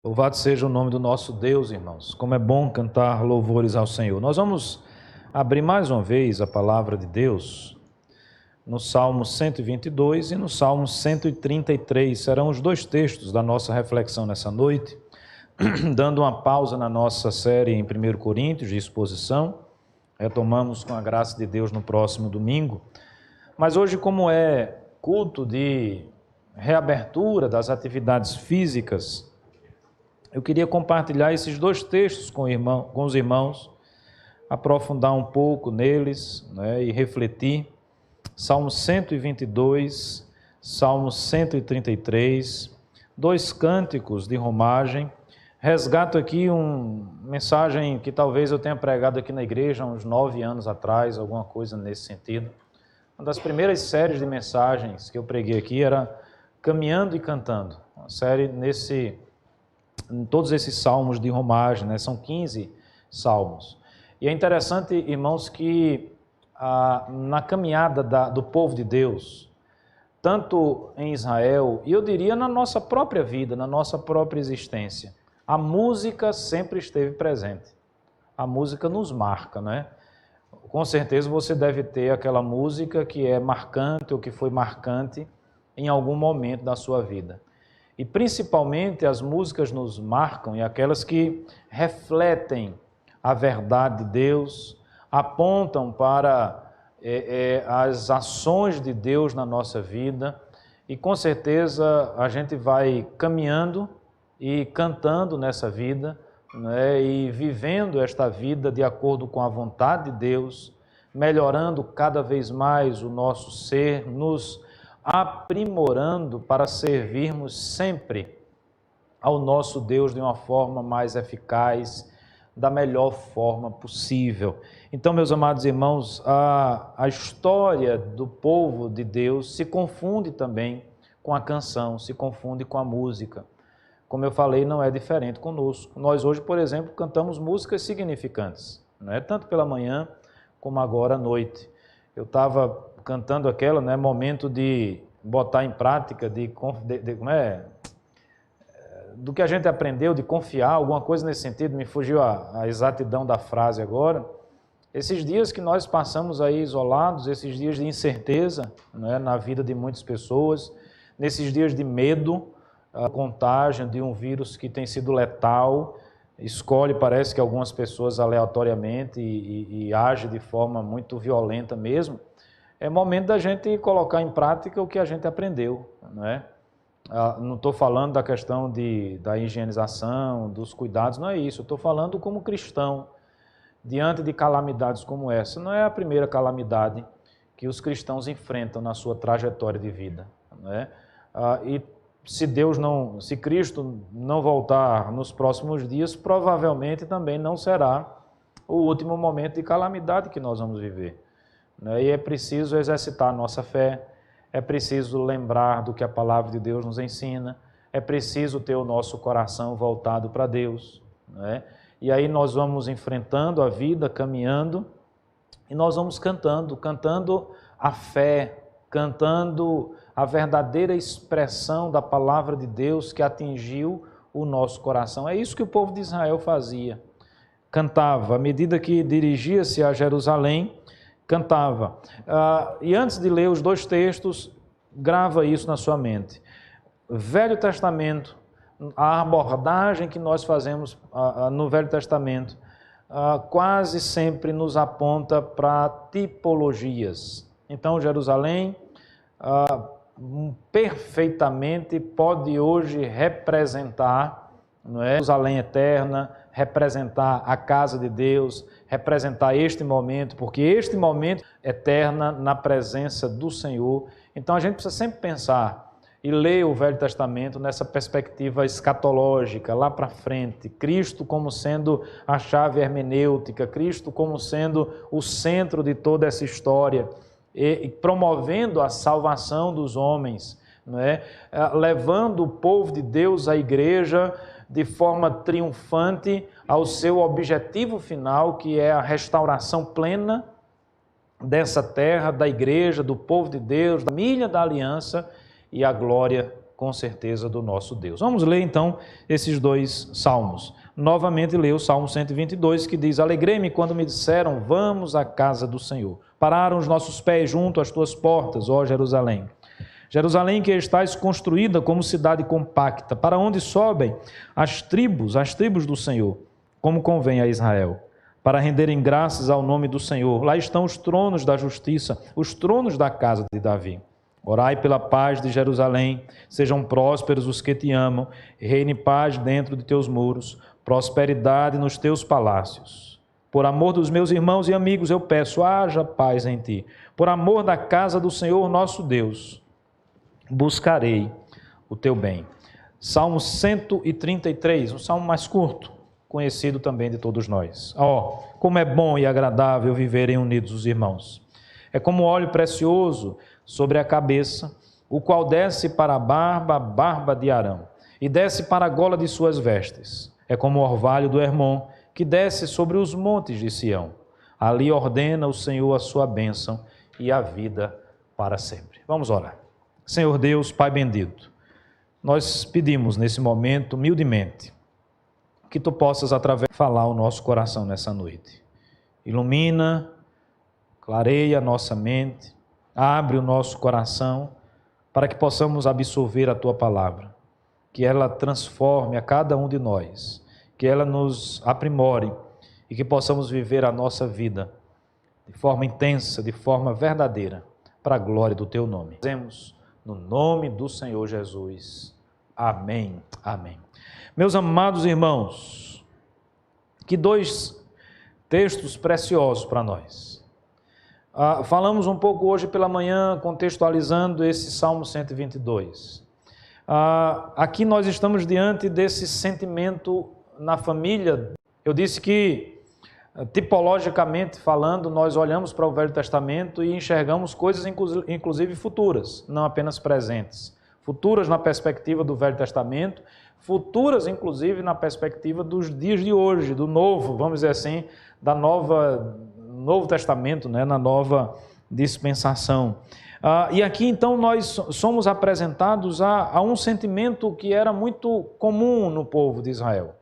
Louvado seja o nome do nosso Deus, irmãos. Como é bom cantar louvores ao Senhor. Nós vamos abrir mais uma vez a palavra de Deus no Salmo 122 e no Salmo 133. Serão os dois textos da nossa reflexão nessa noite, dando uma pausa na nossa série em 1 Coríntios de exposição. Retomamos com a graça de Deus no próximo domingo. Mas hoje, como é culto de reabertura das atividades físicas, eu queria compartilhar esses dois textos com os irmãos, aprofundar um pouco neles, e refletir. Salmo 122, Salmo 133, dois cânticos de romagem. Resgato aqui uma mensagem que talvez eu tenha pregado aqui na igreja há uns 9 anos atrás, alguma coisa nesse sentido. Uma das primeiras séries de mensagens que eu preguei aqui era Caminhando e Cantando, uma série em todos esses salmos de romagem, são 15 salmos. E é interessante, irmãos, que na caminhada do povo de Deus, tanto em Israel, e eu diria na nossa própria vida, na nossa própria existência, a música sempre esteve presente. A música nos marca, né? Com certeza você deve ter aquela música que é marcante ou que foi marcante em algum momento da sua vida. E principalmente as músicas nos marcam, e aquelas que refletem a verdade de Deus, apontam para as ações de Deus na nossa vida, e com certeza a gente vai caminhando e cantando nessa vida, e vivendo esta vida de acordo com a vontade de Deus, melhorando cada vez mais o nosso ser, nos aprimorando para servirmos sempre ao nosso Deus de uma forma mais eficaz, da melhor forma possível. Então, meus amados irmãos, a história do povo de Deus se confunde também com a canção, se confunde com a música. Como eu falei, não é diferente conosco. Nós hoje, por exemplo, cantamos músicas significantes, tanto pela manhã como agora à noite. Eu estava cantando aquela, momento de botar em prática, do que a gente aprendeu, de confiar, alguma coisa nesse sentido, me fugiu a exatidão da frase agora. Esses dias que nós passamos aí isolados, esses dias de incerteza, na vida de muitas pessoas, nesses dias de medo, a contágio de um vírus que tem sido letal, parece que algumas pessoas aleatoriamente e age de forma muito violenta mesmo. É momento da gente colocar em prática o que a gente aprendeu, Não estou falando da questão da higienização, dos cuidados, não é isso. Eu estou falando como cristão, diante de calamidades como essa. Não é a primeira calamidade que os cristãos enfrentam na sua trajetória de vida, E se Cristo não voltar nos próximos dias, provavelmente também não será o último momento de calamidade que nós vamos viver. E é preciso exercitar a nossa fé, é preciso lembrar do que a palavra de Deus nos ensina, é preciso ter o nosso coração voltado para Deus. E aí nós vamos enfrentando a vida, caminhando, e nós vamos cantando a fé, cantando a verdadeira expressão da palavra de Deus que atingiu o nosso coração. É isso que o povo de Israel fazia. Cantava, à medida que dirigia-se a Jerusalém, cantava. E antes de ler os dois textos, grava isso na sua mente. Velho Testamento, a abordagem que nós fazemos no Velho Testamento, quase sempre nos aponta para tipologias. Então, Jerusalém perfeitamente pode hoje representar, Jerusalém eterna, representar a casa de Deus, representar este momento, porque este momento é eterna na presença do Senhor. Então a gente precisa sempre pensar e ler o Velho Testamento nessa perspectiva escatológica, lá para frente, Cristo como sendo a chave hermenêutica, Cristo como sendo o centro de toda essa história, e promovendo a salvação dos homens, levando o povo de Deus à igreja de forma triunfante ao seu objetivo final, que é a restauração plena dessa terra, da igreja, do povo de Deus, da família da aliança e a glória com certeza do nosso Deus. Vamos ler então esses dois salmos. Novamente ler o Salmo 122, que diz: Alegrei-me quando me disseram, vamos à casa do Senhor. Pararam os nossos pés junto às tuas portas, ó Jerusalém. Jerusalém que estás construída como cidade compacta, para onde sobem as tribos do Senhor, como convém a Israel, para renderem graças ao nome do Senhor. Lá estão os tronos da justiça, os tronos da casa de Davi. Orai pela paz de Jerusalém, sejam prósperos os que te amam, reine paz dentro de teus muros, prosperidade nos teus palácios. Por amor dos meus irmãos e amigos eu peço, haja paz em ti. Por amor da casa do Senhor nosso Deus, buscarei o teu bem. Salmo 133, um salmo mais curto, conhecido também de todos nós. Como é bom e agradável viverem unidos os irmãos. É como óleo precioso sobre a cabeça, o qual desce para a barba de Arão, e desce para a gola de suas vestes. É como o orvalho do Hermon, que desce sobre os montes de Sião. Ali ordena o Senhor a sua bênção e a vida para sempre. Vamos orar. Senhor Deus, Pai bendito, nós pedimos nesse momento, humildemente, que Tu possas, através de falar o nosso coração nessa noite. Ilumina, clareia a nossa mente, abre o nosso coração, para que possamos absorver a Tua palavra, que ela transforme a cada um de nós, que ela nos aprimore e que possamos viver a nossa vida de forma intensa, de forma verdadeira, para a glória do Teu nome. Fazemos no nome do Senhor Jesus. Amém. Amém. Meus amados irmãos, que dois textos preciosos para nós. Falamos um pouco hoje pela manhã, contextualizando esse Salmo 122. Aqui nós estamos diante desse sentimento na família. Eu disse que, tipologicamente falando, nós olhamos para o Velho Testamento e enxergamos coisas inclusive futuras, não apenas presentes. Futuras na perspectiva do Velho Testamento, futuras inclusive na perspectiva dos dias de hoje, do novo, vamos dizer assim, Novo Testamento, né, na nova dispensação. E aqui então nós somos apresentados a um sentimento que era muito comum no povo de Israel.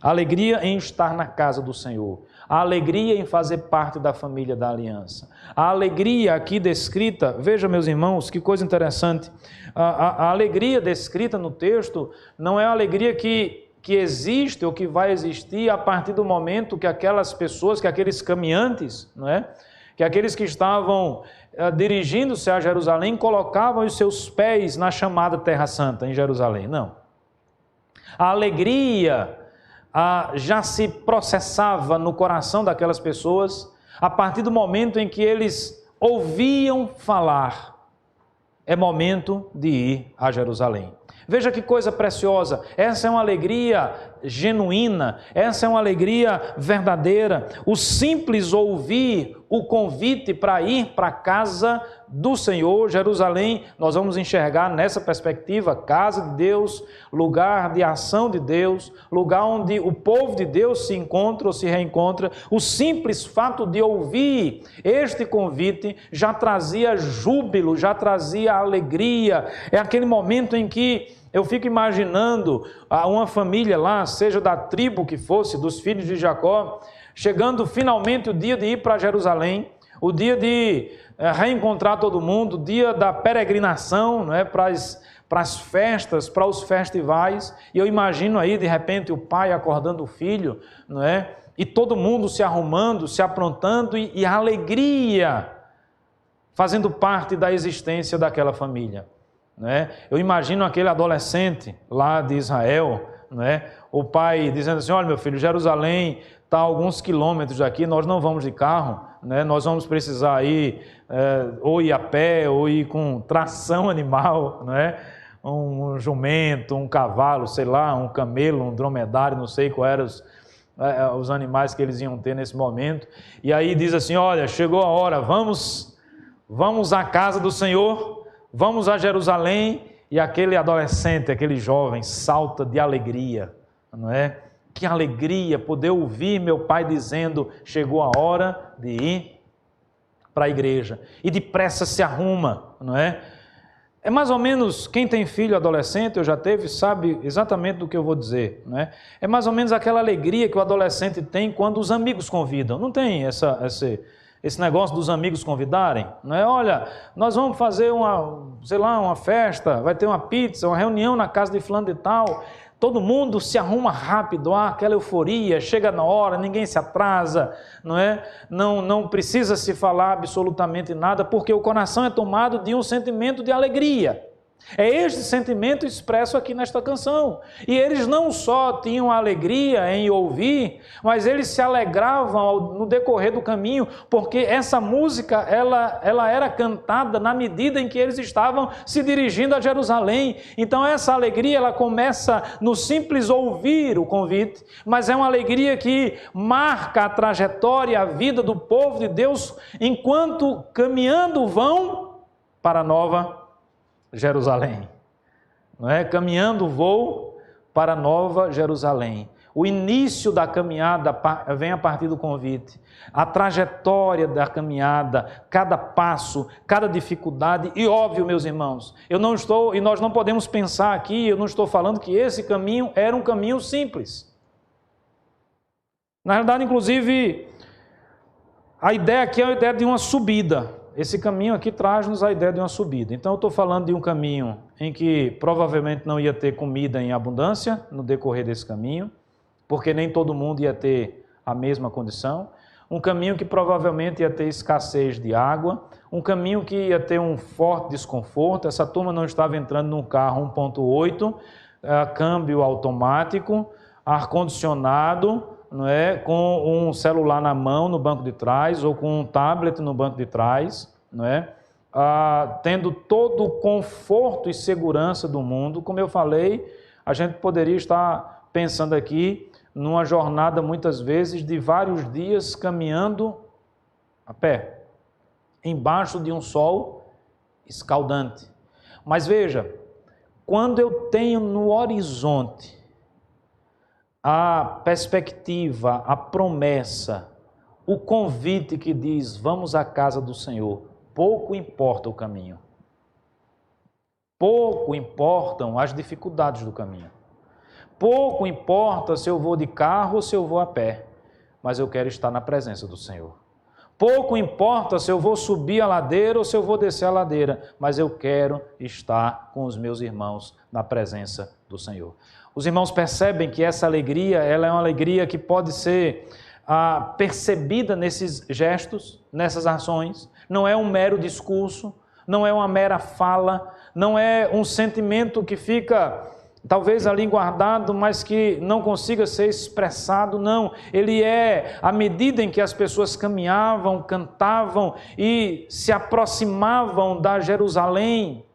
A alegria em estar na casa do Senhor, a alegria em fazer parte da família da aliança, a alegria aqui descrita, veja meus irmãos, que coisa interessante, a alegria descrita no texto não é a alegria que existe ou que vai existir a partir do momento que aquelas pessoas, que aqueles caminhantes, não é? Que aqueles que estavam dirigindo-se a Jerusalém colocavam os seus pés na chamada Terra Santa em Jerusalém, não. A alegria já se processava no coração daquelas pessoas a partir do momento em que eles ouviam falar. É momento de ir a Jerusalém. Veja que coisa preciosa, essa é uma alegria genuína, essa é uma alegria verdadeira. O simples ouvir o convite para ir para a casa do Senhor, Jerusalém, nós vamos enxergar nessa perspectiva, casa de Deus, lugar de ação de Deus, lugar onde o povo de Deus se encontra ou se reencontra. O simples fato de ouvir este convite já trazia júbilo, já trazia alegria. É aquele momento em que eu fico imaginando uma família lá, seja da tribo que fosse, dos filhos de Jacó, chegando finalmente o dia de ir para Jerusalém, o dia de reencontrar todo mundo, o dia da peregrinação, não é, para as festas, para os festivais. E eu imagino aí, de repente, o pai acordando o filho, não é? E todo mundo se arrumando, se aprontando e a alegria fazendo parte da existência daquela família. Né? Eu imagino aquele adolescente lá de Israel, né? O pai dizendo assim: olha meu filho, Jerusalém está a alguns quilômetros daqui, nós não vamos de carro, né? Nós vamos precisar ir ou ir a pé ou ir com tração animal, né? Um jumento, um cavalo, sei lá, um camelo, um dromedário, não sei quais eram os animais que eles iam ter nesse momento. E aí diz assim: olha, chegou a hora, vamos à casa do Senhor, vamos a Jerusalém. E aquele adolescente, aquele jovem, salta de alegria, não é? Que alegria poder ouvir meu pai dizendo: chegou a hora de ir para a igreja. E depressa se arruma, não é? É mais ou menos, quem tem filho adolescente, ou já teve, sabe exatamente do que eu vou dizer, né? É mais ou menos aquela alegria que o adolescente tem quando os amigos convidam. Não tem esse negócio dos amigos convidarem, não é? Olha, nós vamos fazer uma festa, vai ter uma pizza, uma reunião na casa de fulano de tal. Todo mundo se arruma rápido, aquela euforia, chega na hora, ninguém se atrasa, não é? Não precisa se falar absolutamente nada, porque o coração é tomado de um sentimento de alegria. É este sentimento expresso aqui nesta canção. E eles não só tinham alegria em ouvir, mas eles se alegravam no decorrer do caminho, porque essa música ela era cantada na medida em que eles estavam se dirigindo a Jerusalém. Então essa alegria ela começa no simples ouvir o convite, mas é uma alegria que marca a trajetória, a vida do povo de Deus, enquanto caminhando vão para a Nova Jerusalém, não é? Caminhando vou para Nova Jerusalém. O início da caminhada vem a partir do convite. A trajetória da caminhada, cada passo, cada dificuldade, e óbvio, meus irmãos, nós não podemos pensar aqui, eu não estou falando que esse caminho era um caminho simples. Na verdade, inclusive, a ideia aqui é a ideia de uma subida. Esse caminho aqui traz-nos a ideia de uma subida. Então eu estou falando de um caminho em que provavelmente não ia ter comida em abundância no decorrer desse caminho, porque nem todo mundo ia ter a mesma condição. Um caminho que provavelmente ia ter escassez de água, um caminho que ia ter um forte desconforto. Essa turma não estava entrando num carro 1.8, câmbio automático, ar-condicionado, não é? Com um celular na mão no banco de trás ou com um tablet no banco de trás, não é? Tendo todo o conforto e segurança do mundo. Como eu falei, a gente poderia estar pensando aqui numa jornada muitas vezes de vários dias caminhando a pé, embaixo de um sol escaldante. Mas veja, quando eu tenho no horizonte a perspectiva, a promessa, o convite que diz, vamos à casa do Senhor, pouco importa o caminho. Pouco importam as dificuldades do caminho. Pouco importa se eu vou de carro ou se eu vou a pé, mas eu quero estar na presença do Senhor. Pouco importa se eu vou subir a ladeira ou se eu vou descer a ladeira, mas eu quero estar com os meus irmãos na presença do Senhor. Os irmãos percebem que essa alegria, ela é uma alegria que pode ser percebida nesses gestos, nessas ações. Não é um mero discurso, não é uma mera fala, não é um sentimento que fica talvez ali guardado, mas que não consiga ser expressado, não. Ele é à medida em que as pessoas caminhavam, cantavam e se aproximavam da Jerusalém.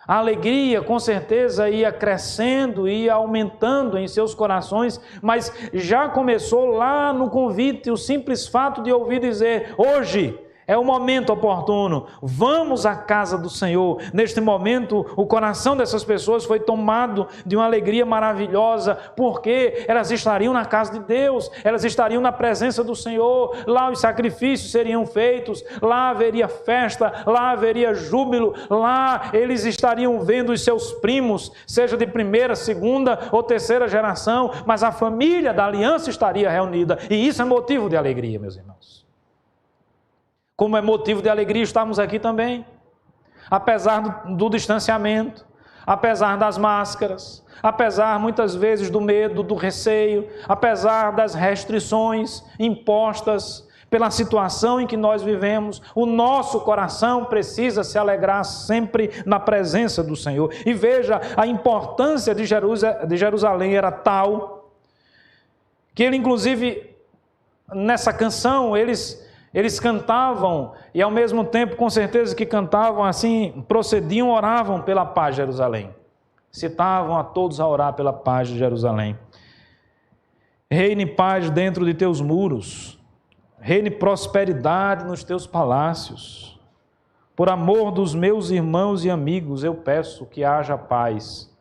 A alegria, com certeza, ia crescendo, ia aumentando em seus corações, mas já começou lá no convite, o simples fato de ouvir dizer, hoje é o momento oportuno, vamos à casa do Senhor. Neste momento, o coração dessas pessoas foi tomado de uma alegria maravilhosa, porque elas estariam na casa de Deus, elas estariam na presença do Senhor, lá os sacrifícios seriam feitos, lá haveria festa, lá haveria júbilo, lá eles estariam vendo os seus primos, seja de primeira, segunda ou terceira geração, mas a família da aliança estaria reunida, e isso é motivo de alegria, meus irmãos. Como é motivo de alegria estarmos aqui também, apesar do distanciamento, apesar das máscaras, apesar muitas vezes do medo, do receio, apesar das restrições impostas pela situação em que nós vivemos, o nosso coração precisa se alegrar sempre na presença do Senhor. E veja, a importância de Jerusalém era tal, que ele inclusive, nessa canção, eles cantavam e ao mesmo tempo, com certeza que cantavam assim, procediam, oravam pela paz de Jerusalém. Citavam a todos a orar pela paz de Jerusalém. Reine paz dentro de teus muros, reine prosperidade nos teus palácios. Por amor dos meus irmãos e amigos, eu peço que haja paz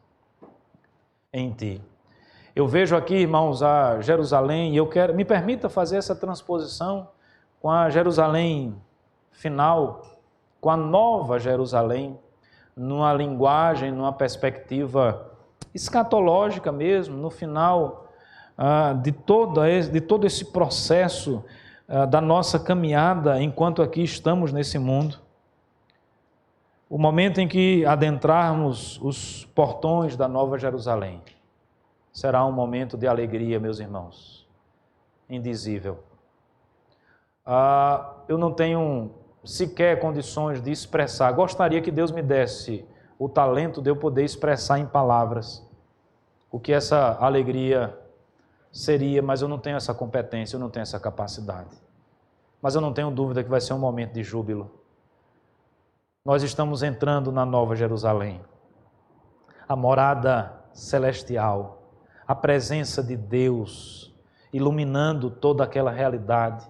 em ti. Eu vejo aqui, irmãos, a Jerusalém, e me permita fazer essa transposição com a Jerusalém final, com a nova Jerusalém, numa linguagem, numa perspectiva escatológica mesmo, no final de todo esse processo da nossa caminhada enquanto aqui estamos nesse mundo. O momento em que adentrarmos os portões da Nova Jerusalém será um momento de alegria, meus irmãos, indizível. Eu não tenho sequer condições de expressar. Gostaria que Deus me desse o talento de eu poder expressar em palavras o que essa alegria seria, mas eu não tenho essa competência, eu não tenho essa capacidade. Mas eu não tenho dúvida que vai ser um momento de júbilo. Nós estamos entrando na Nova Jerusalém, a morada celestial, a presença de Deus iluminando toda aquela realidade.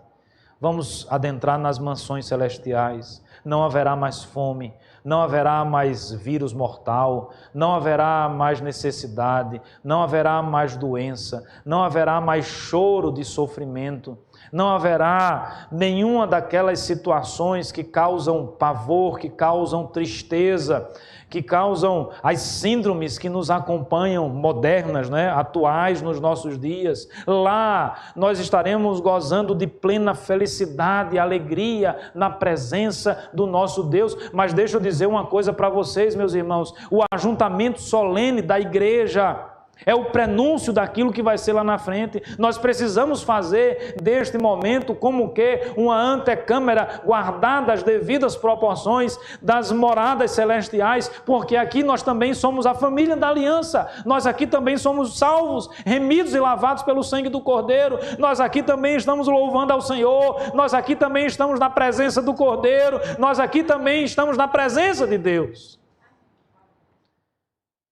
Vamos adentrar nas mansões celestiais, não haverá mais fome, não haverá mais vírus mortal, não haverá mais necessidade, não haverá mais doença, não haverá mais choro de sofrimento, não haverá nenhuma daquelas situações que causam pavor, que causam tristeza, que causam as síndromes que nos acompanham, modernas, atuais nos nossos dias. Lá nós estaremos gozando de plena felicidade e alegria na presença do nosso Deus. Mas deixa eu dizer uma coisa para vocês, meus irmãos, o ajuntamento solene da igreja é o prenúncio daquilo que vai ser lá na frente. Nós precisamos fazer deste momento como que uma antecâmara guardada as devidas proporções das moradas celestiais, porque aqui nós também somos a família da aliança, nós aqui também somos salvos, remidos e lavados pelo sangue do Cordeiro, nós aqui também estamos louvando ao Senhor, nós aqui também estamos na presença do Cordeiro, nós aqui também estamos na presença de Deus.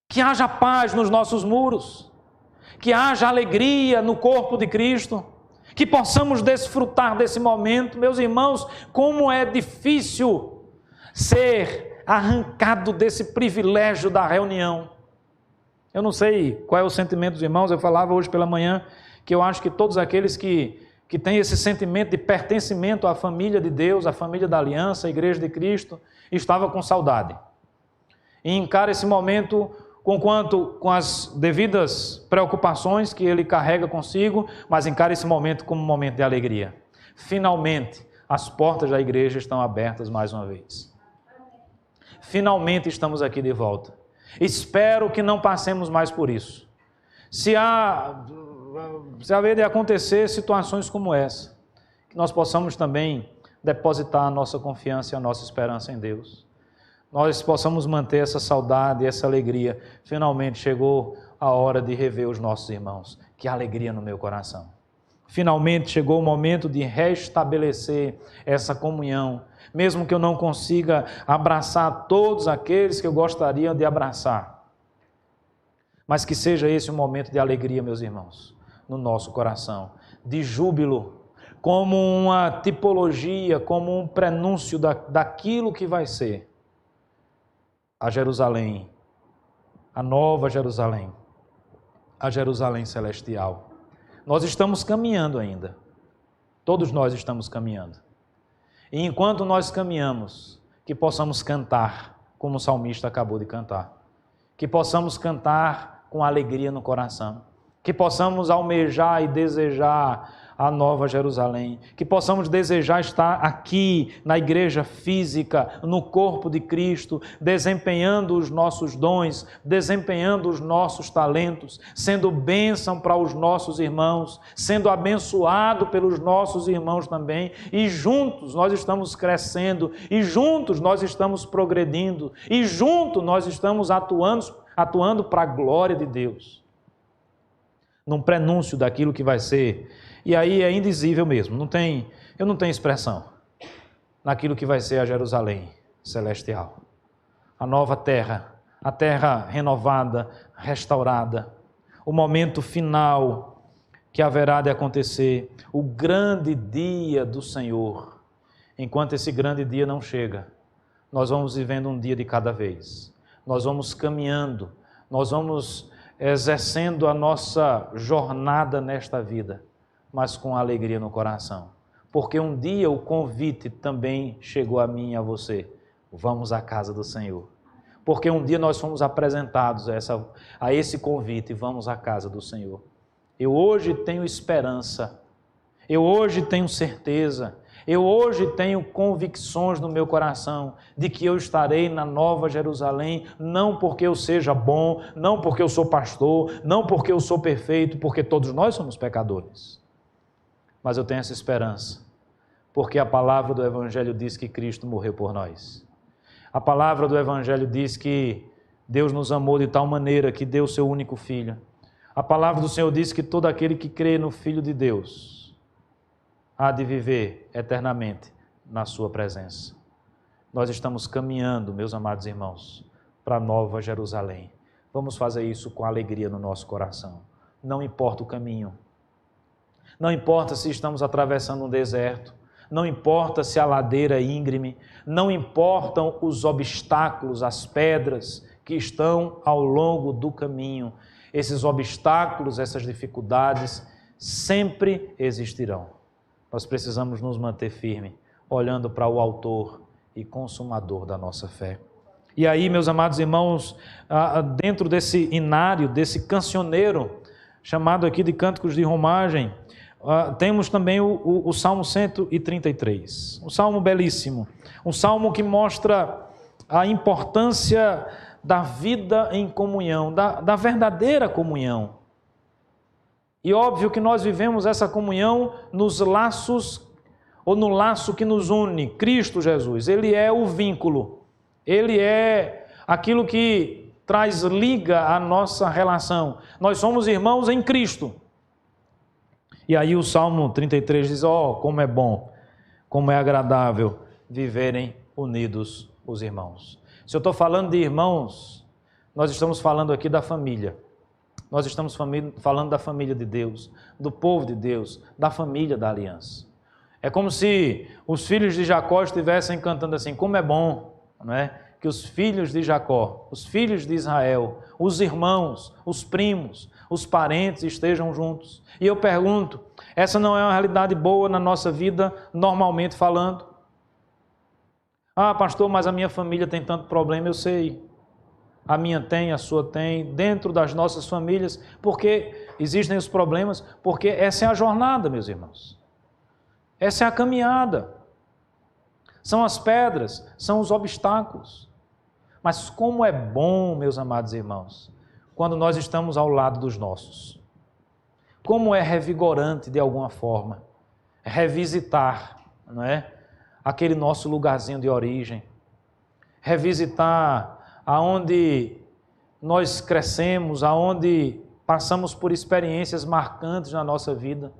Que haja paz nos nossos muros, que haja alegria no corpo de Cristo, que possamos desfrutar desse momento. Meus irmãos, como é difícil ser arrancado desse privilégio da reunião. Eu não sei qual é o sentimento dos irmãos, eu falava hoje pela manhã que eu acho que todos aqueles que têm esse sentimento de pertencimento à família de Deus, à família da aliança, à igreja de Cristo, estavam com saudade. E encara esse momento com as devidas preocupações que ele carrega consigo, mas encara esse momento como um momento de alegria. Finalmente, as portas da igreja estão abertas mais uma vez. Finalmente estamos aqui de volta. Espero que não passemos mais por isso. Se haver de acontecer situações como essa, que nós possamos também depositar a nossa confiança e a nossa esperança em Deus. Nós possamos manter essa saudade, essa alegria. Finalmente chegou a hora de rever os nossos irmãos. Que alegria no meu coração. Finalmente chegou o momento de restabelecer essa comunhão. Mesmo que eu não consiga abraçar todos aqueles que eu gostaria de abraçar. Mas que seja esse um momento de alegria, meus irmãos, no nosso coração. De júbilo, como uma tipologia, como um prenúncio daquilo que vai ser. A Jerusalém, a Nova Jerusalém, a Jerusalém celestial. Nós estamos caminhando ainda, todos nós estamos caminhando. E enquanto nós caminhamos, que possamos cantar, como o salmista acabou de cantar, que possamos cantar com alegria no coração, que possamos almejar e desejar a Nova Jerusalém, que possamos desejar estar aqui na igreja física, no corpo de Cristo, desempenhando os nossos dons, desempenhando os nossos talentos, sendo bênção para os nossos irmãos, sendo abençoado pelos nossos irmãos também, e juntos nós estamos crescendo, e juntos nós estamos progredindo, e juntos nós estamos atuando para a glória de Deus. Num prenúncio daquilo que vai ser. E aí é indizível mesmo, eu não tenho expressão naquilo que vai ser a Jerusalém celestial. A nova terra, a terra renovada, restaurada, o momento final que haverá de acontecer, o grande dia do Senhor. Enquanto esse grande dia não chega, nós vamos vivendo um dia de cada vez. Nós vamos caminhando, nós vamos exercendo a nossa jornada nesta vida, mas com alegria no coração. Porque um dia o convite também chegou a mim e a você. Vamos à casa do Senhor. porque um dia nós fomos apresentados a esse convite, vamos à casa do Senhor. Eu hoje tenho esperança, eu hoje tenho certeza, eu hoje tenho convicções no meu coração de que eu estarei na Nova Jerusalém, não porque eu seja bom, não porque eu sou pastor, não porque eu sou perfeito, porque todos nós somos pecadores. Mas eu tenho essa esperança, porque a palavra do Evangelho diz que Cristo morreu por nós. A palavra do Evangelho diz que Deus nos amou de tal maneira que deu o seu único Filho. A palavra do Senhor diz que todo aquele que crê no Filho de Deus há de viver eternamente na sua presença. Nós estamos caminhando, meus amados irmãos, para a Nova Jerusalém. Vamos fazer isso com alegria no nosso coração. Não importa o caminho. Não importa se estamos atravessando um deserto. Não importa se a ladeira é íngreme. Não importam os obstáculos, as pedras que estão ao longo do caminho. Esses obstáculos, essas dificuldades sempre existirão. Nós precisamos nos manter firmes, olhando para o autor e consumador da nossa fé. E aí, meus amados irmãos, dentro desse inário, desse cancioneiro, chamado aqui de Cânticos de Romagem, temos também o Salmo 133, um salmo belíssimo, um salmo que mostra a importância da vida em comunhão, da verdadeira comunhão. E óbvio que nós vivemos essa comunhão nos laços, ou no laço que nos une, Cristo Jesus. Ele é o vínculo, Ele é aquilo que liga a nossa relação. Nós somos irmãos em Cristo. E aí o Salmo 33 diz, como é bom, como é agradável viverem unidos os irmãos. Se eu estou falando de irmãos, nós estamos falando aqui da família. Nós estamos falando da família de Deus, do povo de Deus, da família da aliança. É como se os filhos de Jacó estivessem cantando assim, como é bom, não é? Que os filhos de Jacó, os filhos de Israel, os irmãos, os primos, os parentes estejam juntos. E eu pergunto, essa não é uma realidade boa na nossa vida, normalmente falando? Ah, pastor, mas a minha família tem tanto problema, eu sei. A minha tem, a sua tem, dentro das nossas famílias, porque existem os problemas, porque essa é a jornada, meus irmãos. Essa é a caminhada. São as pedras, são os obstáculos. Mas como é bom, meus amados irmãos, quando nós estamos ao lado dos nossos. Como é revigorante, de alguma forma, revisitar, não é? Aquele nosso lugarzinho de origem. Revisitar aonde nós crescemos, aonde passamos por experiências marcantes na nossa vida.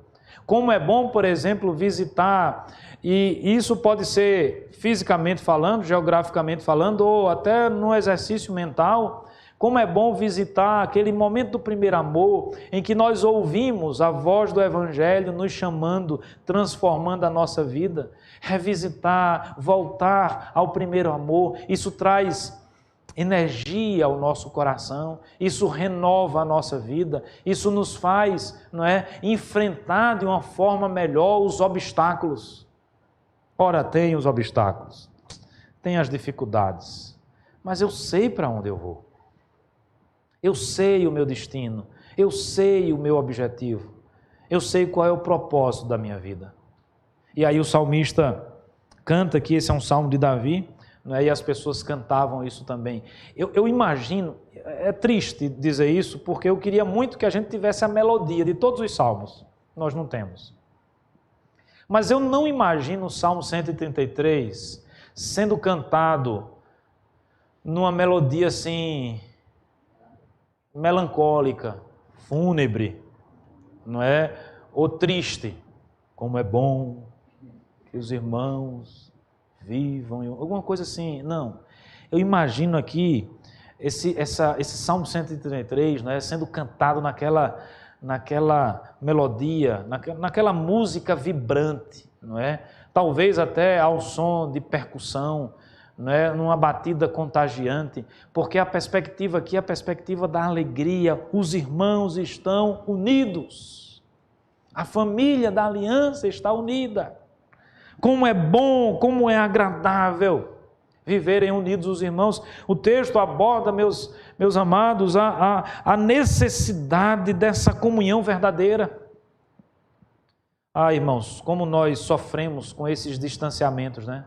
Como é bom, por exemplo, visitar, e isso pode ser fisicamente falando, geograficamente falando, ou até no exercício mental, como é bom visitar aquele momento do primeiro amor, em que nós ouvimos a voz do Evangelho nos chamando, transformando a nossa vida. Revisitar, voltar ao primeiro amor, isso traz energia ao nosso coração, isso renova a nossa vida, isso nos faz, não é, enfrentar de uma forma melhor os obstáculos. Ora, tem os obstáculos, tem as dificuldades, mas eu sei para onde eu vou. Eu sei o meu destino, eu sei o meu objetivo, eu sei qual é o propósito da minha vida. E aí o salmista canta que esse é um salmo de Davi, e as pessoas cantavam isso também. Eu imagino, é triste dizer isso, porque eu queria muito que a gente tivesse a melodia de todos os salmos. Nós não temos. Mas eu não imagino o Salmo 133 sendo cantado numa melodia assim, melancólica, fúnebre, não é? Ou triste. Como é bom que os irmãos vivam, alguma coisa assim. Não, eu imagino aqui esse Salmo 133, né, sendo cantado naquela melodia, naquela música vibrante, não é? Talvez até ao som de percussão, não é? Numa batida contagiante, porque a perspectiva aqui é a perspectiva da alegria, os irmãos estão unidos, a família da aliança está unida. Como é bom, como é agradável viverem unidos os irmãos. O texto aborda, meus amados, a necessidade dessa comunhão verdadeira. Irmãos, como nós sofremos com esses distanciamentos, né?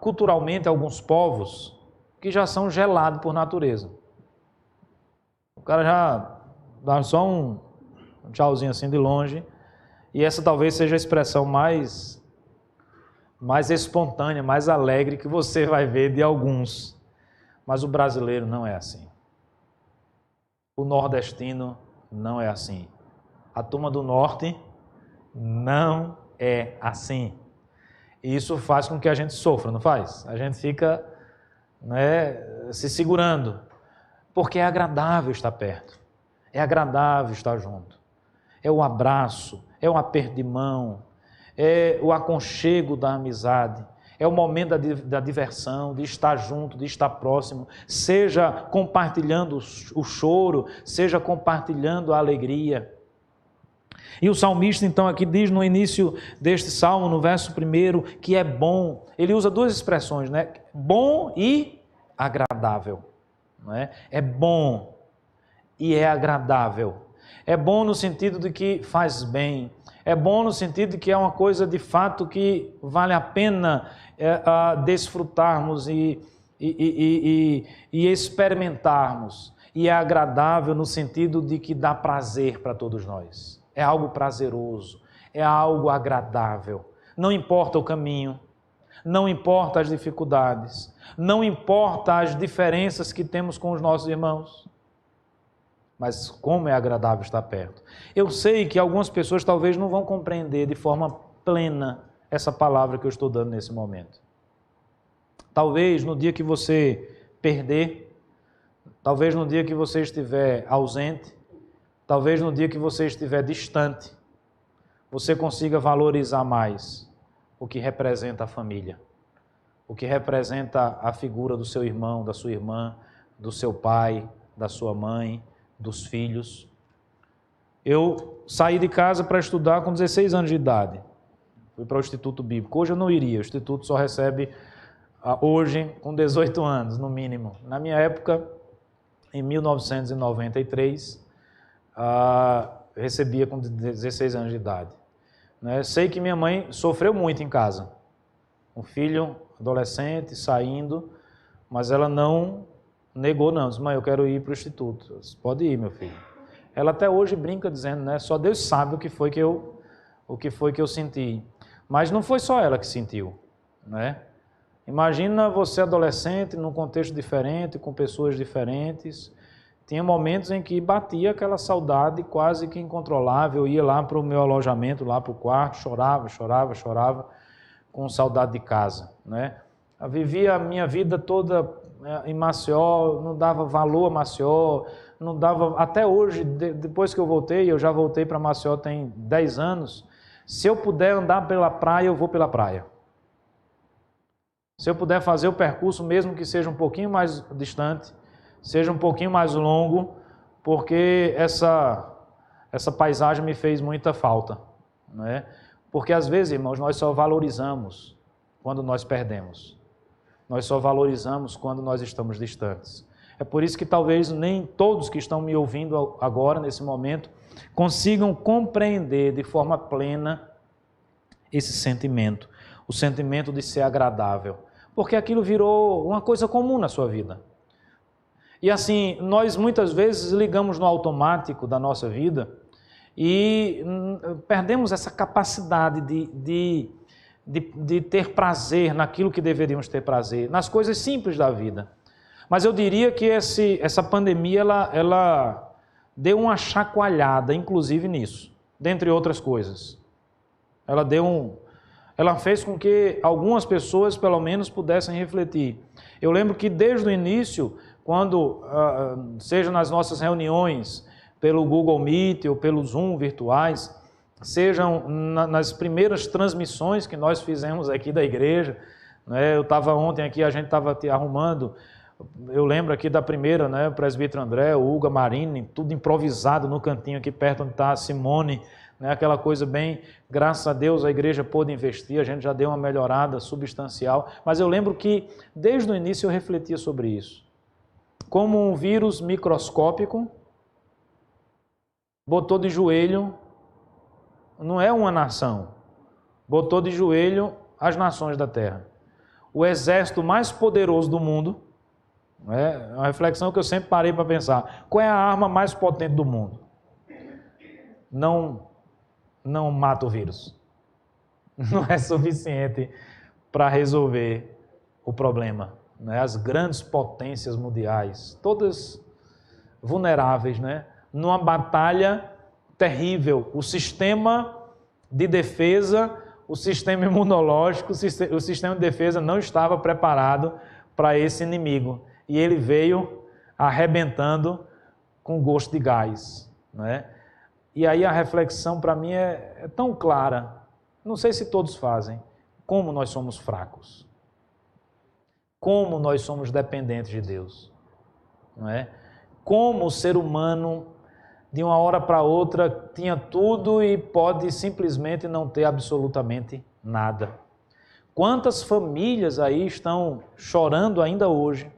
Culturalmente, alguns povos que já são gelados por natureza. O cara já dá só um tchauzinho assim de longe, e essa talvez seja a expressão mais espontânea, mais alegre que você vai ver de alguns. Mas o brasileiro não é assim. O nordestino não é assim. A turma do norte não é assim. E isso faz com que a gente sofra, não faz? A gente fica, se segurando, porque é agradável estar perto, é agradável estar junto. É o abraço, é o aperto de mão, é o aconchego da amizade, é o momento da diversão, de estar junto, de estar próximo, seja compartilhando o choro, seja compartilhando a alegria. E o salmista, então, aqui diz no início deste salmo, no verso 1, que é bom. Ele usa duas expressões, né? Bom e agradável. Não é? É bom e é agradável. É bom no sentido de que faz bem. É bom no sentido de que é uma coisa de fato que vale a pena desfrutarmos e experimentarmos. E é agradável no sentido de que dá prazer para todos nós. É algo prazeroso, é algo agradável. Não importa o caminho, não importa as dificuldades, não importa as diferenças que temos com os nossos irmãos. Mas como é agradável estar perto. Eu sei que algumas pessoas talvez não vão compreender de forma plena essa palavra que eu estou dando nesse momento. Talvez no dia que você perder, talvez no dia que você estiver ausente, talvez no dia que você estiver distante, você consiga valorizar mais o que representa a família, o que representa a figura do seu irmão, da sua irmã, do seu pai, da sua mãe, dos filhos. Eu saí de casa para estudar com 16 anos de idade. Fui para o Instituto Bíblico. Hoje eu não iria, o Instituto só recebe hoje com 18 anos, no mínimo. Na minha época, em 1993, recebia com 16 anos de idade. Sei que minha mãe sofreu muito em casa. Um filho adolescente saindo, mas ela não negou, não. Disse: mãe, eu quero ir para o Instituto. Disse: pode ir, meu filho. Ela até hoje brinca dizendo, só Deus sabe o que foi que eu senti. Mas não foi só ela que sentiu, né? Imagina você adolescente, num contexto diferente, com pessoas diferentes. Tinha momentos em que batia aquela saudade quase que incontrolável. Eu ia lá para o meu alojamento, lá para o quarto, chorava, com saudade de casa, né? Eu vivia a minha vida toda em Maceió, não dava valor a Maceió, não dava, até hoje, depois que eu já voltei para Maceió tem 10 anos, se eu puder andar pela praia, eu vou pela praia. Se eu puder fazer o percurso, mesmo que seja um pouquinho mais distante, seja um pouquinho mais longo, porque essa paisagem me fez muita falta, né? Porque às vezes, irmãos, nós só valorizamos quando nós perdemos. Nós só valorizamos quando nós estamos distantes. É por isso que talvez nem todos que estão me ouvindo agora, nesse momento, consigam compreender de forma plena esse sentimento, o sentimento de ser agradável, porque aquilo virou uma coisa comum na sua vida. E assim, nós muitas vezes ligamos no automático da nossa vida e perdemos essa capacidade de ter prazer naquilo que deveríamos ter prazer, nas coisas simples da vida. Mas eu diria que essa pandemia, ela deu uma chacoalhada, inclusive nisso, dentre outras coisas. Ela fez com que algumas pessoas, pelo menos, pudessem refletir. Eu lembro que desde o início, quando, seja nas nossas reuniões, pelo Google Meet ou pelo Zoom virtuais, sejam nas primeiras transmissões que nós fizemos aqui da igreja, né? Eu estava ontem aqui, a gente estava arrumando, eu lembro aqui da primeira, né? O presbítero André, o Hugo, a Marine, tudo improvisado no cantinho aqui perto onde está a Simone, né? Aquela coisa bem, graças a Deus a igreja pôde investir, a gente já deu uma melhorada substancial, mas eu lembro que desde o início eu refletia sobre isso. Como um vírus microscópico botou de joelho, não é uma nação, botou de joelho as nações da terra. O exército mais poderoso do mundo, é uma reflexão que eu sempre parei para pensar, qual é a arma mais potente do mundo? Não mata o vírus. Não é suficiente para resolver o problema. Né? As grandes potências mundiais, todas vulneráveis, né? Numa batalha terrível. O sistema de defesa, o sistema imunológico, o sistema de defesa não estava preparado para esse inimigo. E ele veio arrebentando com gosto de gás. Né? E aí a reflexão para mim é tão clara, não sei se todos fazem, como nós somos fracos, como nós somos dependentes de Deus, não é? Como o ser humano, de uma hora para outra, tinha tudo e pode simplesmente não ter absolutamente nada. Quantas famílias aí estão chorando ainda hoje,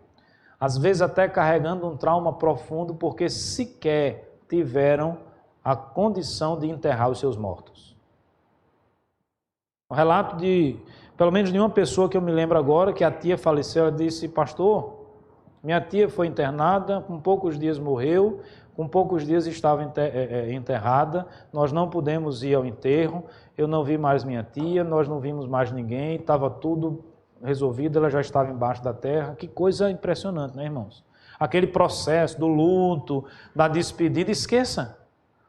às vezes até carregando um trauma profundo, porque sequer tiveram a condição de enterrar os seus mortos. Um relato pelo menos de uma pessoa que eu me lembro agora, que a tia faleceu, ela disse: pastor, minha tia foi internada, com poucos dias morreu, com poucos dias estava enterrada, nós não pudemos ir ao enterro, eu não vi mais minha tia, nós não vimos mais ninguém, estava tudo resolvido, ela já estava embaixo da terra. Que coisa impressionante, né, irmãos? Aquele processo do luto, da despedida, esqueça.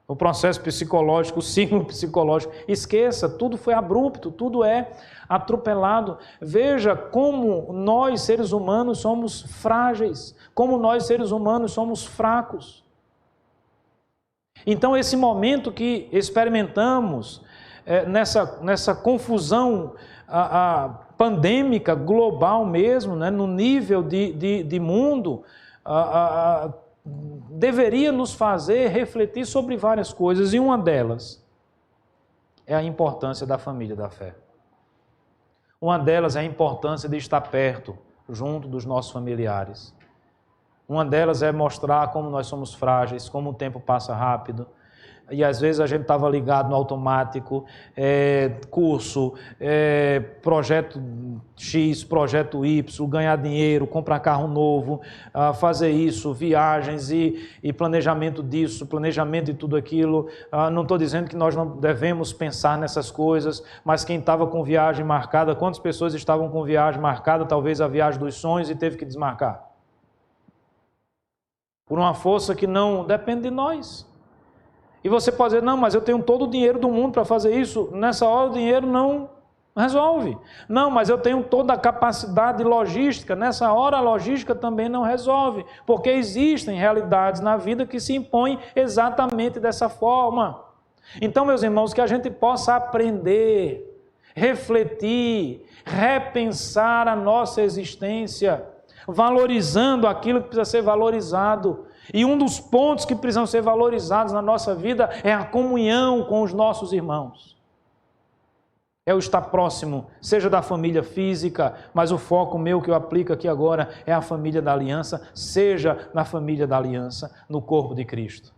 O processo psicológico, o ciclo psicológico, esqueça, tudo foi abrupto, tudo é atropelado. Veja como nós, seres humanos, somos frágeis, como nós, seres humanos, somos fracos. Então, esse momento que experimentamos, nessa confusão pandêmica, global mesmo, né, no nível de mundo, deveria nos fazer refletir sobre várias coisas, e uma delas é a importância da família da fé. Uma delas é a importância de estar perto, junto dos nossos familiares. Uma delas é mostrar como nós somos frágeis, como o tempo passa rápido. E às vezes a gente estava ligado no automático, curso, projeto X, projeto Y, ganhar dinheiro, comprar carro novo, fazer isso, viagens e planejamento disso, planejamento de tudo aquilo. Não estou dizendo que nós não devemos pensar nessas coisas, mas quem estava com viagem marcada, quantas pessoas estavam com viagem marcada, talvez a viagem dos sonhos, e teve que desmarcar? Por uma força que não depende de nós. E você pode dizer: não, mas eu tenho todo o dinheiro do mundo para fazer isso. Nessa hora o dinheiro não resolve. Não, mas eu tenho toda a capacidade logística. Nessa hora a logística também não resolve. Porque existem realidades na vida que se impõem exatamente dessa forma. Então, meus irmãos, que a gente possa aprender, refletir, repensar a nossa existência, valorizando aquilo que precisa ser valorizado. E um dos pontos que precisam ser valorizados na nossa vida é a comunhão com os nossos irmãos. É o estar próximo, seja da família física, mas o foco meu que eu aplico aqui agora é a família da aliança, seja na família da aliança, no corpo de Cristo,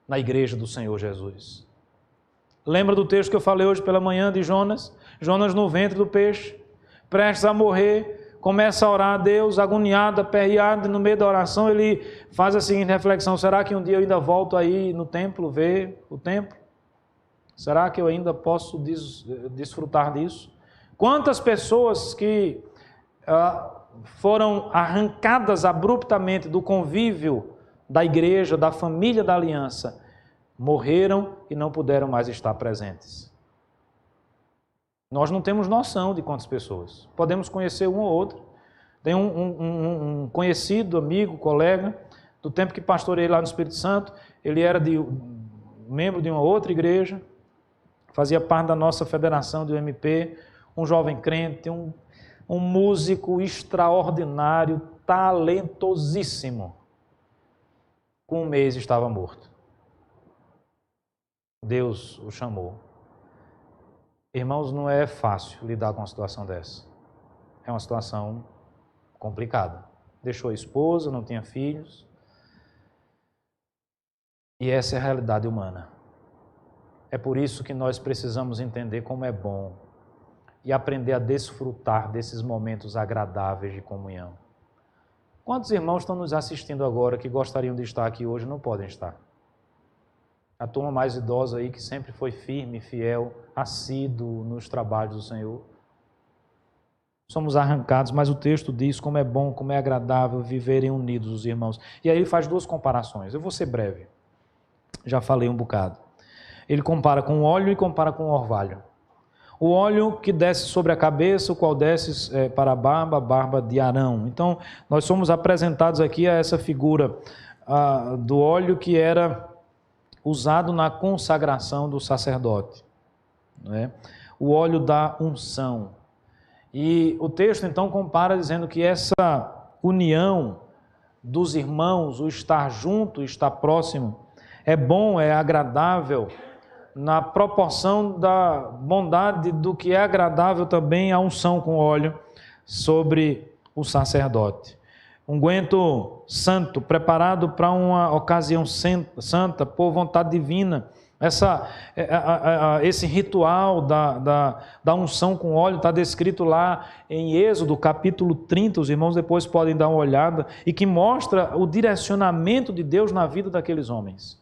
na igreja do Senhor Jesus. Lembra do texto que eu falei hoje pela manhã de Jonas? Jonas no ventre do peixe, prestes a morrer, começa a orar a Deus, agoniado, aperreado, e no meio da oração ele faz a seguinte reflexão: será que um dia eu ainda volto aí no templo, ver o templo? Será que eu ainda posso desfrutar disso? Quantas pessoas que foram arrancadas abruptamente do convívio da igreja, da família da aliança, morreram e não puderam mais estar presentes? Nós não temos noção de quantas pessoas. Podemos conhecer um ou outro. Tem um conhecido, amigo, colega, do tempo que pastoreei lá no Espírito Santo. Ele era membro de uma outra igreja, fazia parte da nossa federação do MP, um jovem crente, um músico extraordinário, talentosíssimo. Com um mês estava morto. Deus o chamou. Irmãos, não é fácil lidar com uma situação dessa. É uma situação complicada. Deixou a esposa, não tinha filhos. E essa é a realidade humana. É por isso que nós precisamos entender como é bom e aprender a desfrutar desses momentos agradáveis de comunhão. Quantos irmãos estão nos assistindo agora que gostariam de estar aqui hoje e não podem estar? A turma mais idosa aí que sempre foi firme, fiel, assíduo nos trabalhos do Senhor. Somos arrancados, mas o texto diz como é bom, como é agradável viverem unidos os irmãos. E aí ele faz duas comparações. Eu vou ser breve. Já falei um bocado. Ele compara com o óleo e compara com o orvalho. O óleo que desce sobre a cabeça, o qual desce para a barba de Arão. Então, nós somos apresentados aqui a essa figura do óleo que era usado na consagração do sacerdote. Né? O óleo da unção. E o texto, então, compara dizendo que essa união dos irmãos, o estar junto, estar próximo, é bom, é agradável, na proporção da bondade do que é agradável também a unção com óleo sobre o sacerdote. Unguento santo, preparado para uma ocasião santa, por vontade divina. Esse ritual da unção com óleo está descrito lá em Êxodo, capítulo 30, os irmãos depois podem dar uma olhada, e que mostra o direcionamento de Deus na vida daqueles homens.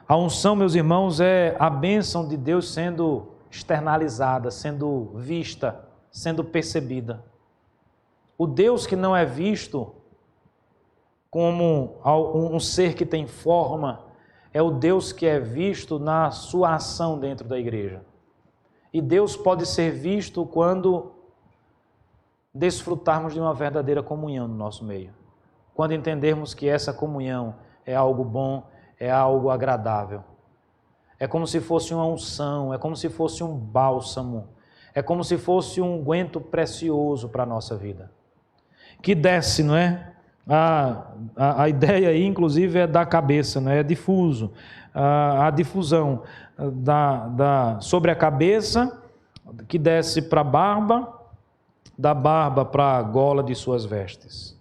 A unção, meus irmãos, é a bênção de Deus sendo externalizada, sendo vista, sendo percebida. O Deus que não é visto como um ser que tem forma, é o Deus que é visto na sua ação dentro da igreja. E Deus pode ser visto quando desfrutarmos de uma verdadeira comunhão no nosso meio. Quando entendermos que essa comunhão é algo bom, é algo agradável. É como se fosse uma unção, é como se fosse um bálsamo, é como se fosse um unguento precioso para a nossa vida. Que desce, não é? A ideia aí, inclusive, é da cabeça, não é? É difuso. A difusão sobre a cabeça, que desce para a barba, da barba para a gola de suas vestes.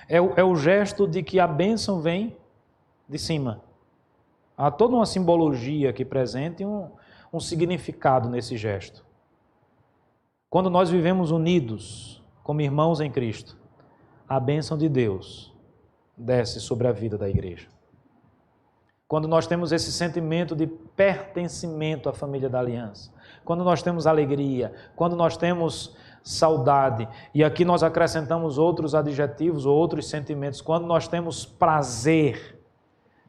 É o gesto de que a bênção vem de cima. Há toda uma simbologia aqui presente e um significado nesse gesto. Quando nós vivemos unidos como irmãos em Cristo, a bênção de Deus desce sobre a vida da igreja. Quando nós temos esse sentimento de pertencimento à família da aliança, quando nós temos alegria, quando nós temos saudade, e aqui nós acrescentamos outros adjetivos ou outros sentimentos, quando nós temos prazer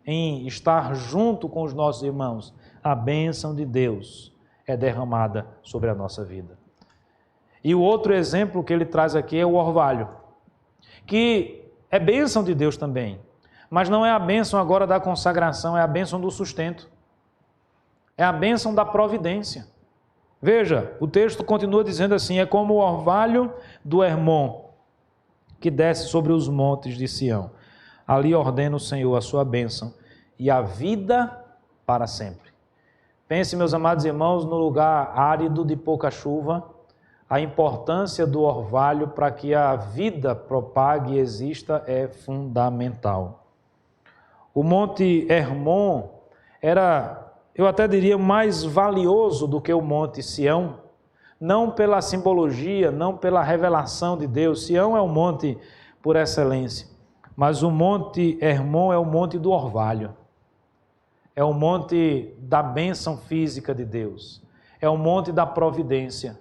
em estar junto com os nossos irmãos, a bênção de Deus é derramada sobre a nossa vida. E o outro exemplo que ele traz aqui é o orvalho, que é bênção de Deus também, mas não é a bênção agora da consagração, é a bênção do sustento, é a bênção da providência. Veja, o texto continua dizendo assim, é como o orvalho do Hermon, que desce sobre os montes de Sião. Ali ordena o Senhor a sua bênção e a vida para sempre. Pense, meus amados irmãos, no lugar árido de pouca chuva, a importância do orvalho para que a vida propague e exista é fundamental. O Monte Hermon era, eu até diria, mais valioso do que o Monte Sião, não pela simbologia, não pela revelação de Deus. Sião é o monte por excelência, mas o Monte Hermon é o monte do orvalho. É o monte da bênção física de Deus. É o monte da providência.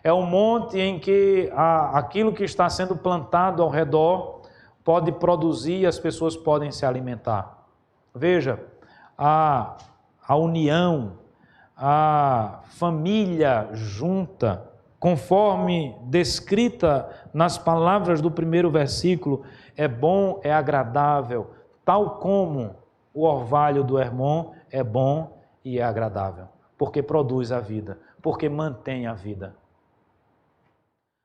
É um monte em que aquilo que está sendo plantado ao redor pode produzir e as pessoas podem se alimentar. Veja, a união, a família junta, conforme descrita nas palavras do primeiro versículo, é bom, é agradável, tal como o orvalho do Hermon é bom e é agradável, porque produz a vida, porque mantém a vida.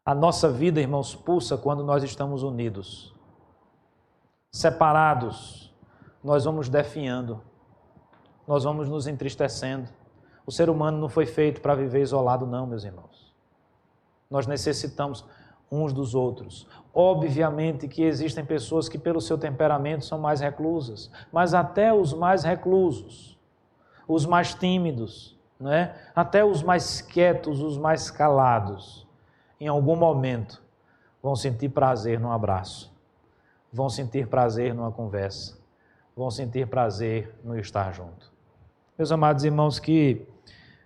A nossa vida, irmãos, pulsa quando nós estamos unidos. Separados, nós vamos definhando. nós vamos nos entristecendo. O ser humano não foi feito para viver isolado, não, meus irmãos. Nós necessitamos uns dos outros. Obviamente que existem pessoas que, pelo seu temperamento, são mais reclusas, mas até os mais reclusos, os mais tímidos, né? Até os mais quietos, os mais calados, em algum momento vão sentir prazer num abraço, vão sentir prazer numa conversa, vão sentir prazer no estar junto. Meus amados irmãos, que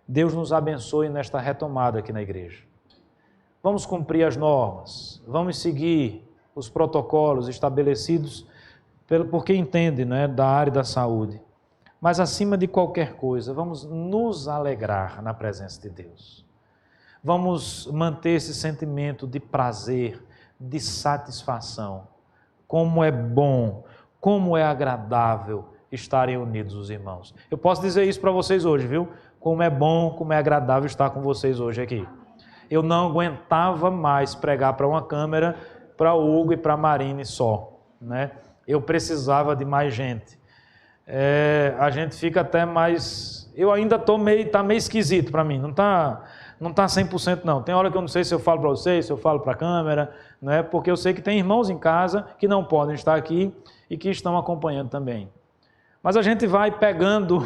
Deus nos abençoe nesta retomada aqui na igreja. Vamos cumprir as normas, vamos seguir os protocolos estabelecidos por quem entende, né, da área da saúde. Mas, acima de qualquer coisa, vamos nos alegrar na presença de Deus. Vamos manter esse sentimento de prazer, de satisfação. Como é bom, como é agradável estarem unidos os irmãos. Eu posso dizer isso para vocês hoje, viu? Como é bom, como é agradável estar com vocês hoje aqui. Eu não aguentava mais pregar para uma câmera, para o Hugo e para a Marine só, né? Eu precisava de mais gente. A gente fica até mais... Eu ainda estou meio esquisito para mim, não tá 100% não. Tem hora que eu não sei se eu falo para vocês, se eu falo para a câmera, né? Porque eu sei que tem irmãos em casa que não podem estar aqui e que estão acompanhando também. Mas a gente vai pegando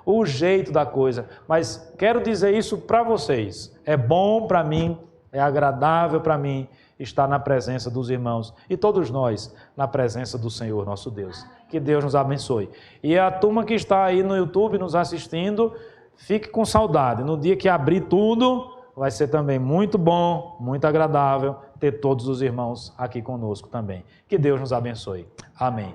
o jeito da coisa. Mas quero dizer isso para vocês. É bom para mim, é agradável para mim estar na presença dos irmãos. E todos nós na presença do Senhor, nosso Deus. Que Deus nos abençoe. E a turma que está aí no YouTube nos assistindo, fique com saudade. No dia que abrir tudo, vai ser também muito bom, muito agradável ter todos os irmãos aqui conosco também. Que Deus nos abençoe. Amém.